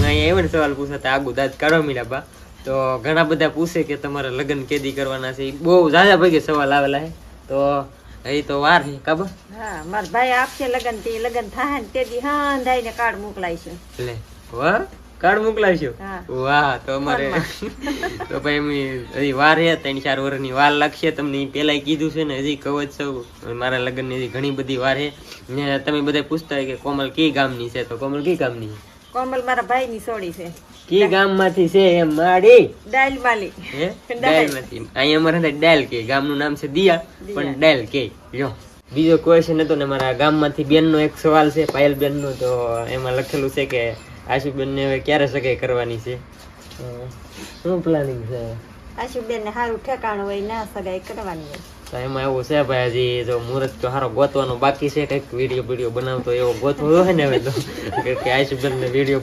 અહીંયા એવો ને સવાલ પૂછાતા આગુ દાંત કાઢવા મીડા બા તો ઘણા બધા પૂછે કે તમારા લગ્ન કેદી કરવાના છે બહુ ઝાઝા ભાગે સવાલ આવેલા છે તો એ તો વાર છે કાબા હા મારા ભાઈ આપશે લગન થી લગન થાય ને તેથી હાંધાઈ ને કાર્ડ મોકલાઈશું લે વાહ કાર્ડ મોકલાવશો હા. વાહ તો અમારે તો ભાઈ એમ હજી વાર છે 3-4 વર્ષની વાર લાગશે તમને પેલા કીધું છે ને હજી કહું જ છું મારા લગ્ન ની હજી ઘણી બધી વાર છે ને તમે બધા પૂછતા હોય કે કોમલ કઈ ગામની છે તો કોમલ કઈ ગામની છે કોમલ મારા ભાઈ ની સોડી છે કી ગામમાંથી છે એમ માડી ડાયલ માલી હે ડાયલમાંથી અહીંયા અમારે ડાયલ કે ગામનું નામ છે દિયા પણ ડાયલ કે જો બીજો ક્વેશ્ચન હતો ને મારા ગામમાંથી બેનનો એક સવાલ છે પાયલ બેનનો તો એમાં લખેલું છે કે આશુબેન ને હવે ક્યારે સગાઈ કરવાની છે શું પ્લાનિંગ છે આશુબેન ને સારું ઠેકાણું હોય ના સગાઈ કરવાની હોય તો એમાં એવું છે ભાઈ હજી જો મુહૂર્ત તો સારો ગોતવાનો બાકી છે કંઈક વિડીયો બનાવતો એવો ગોતવો હોય ને હવે તો કે આશુબેન ને વિડીયો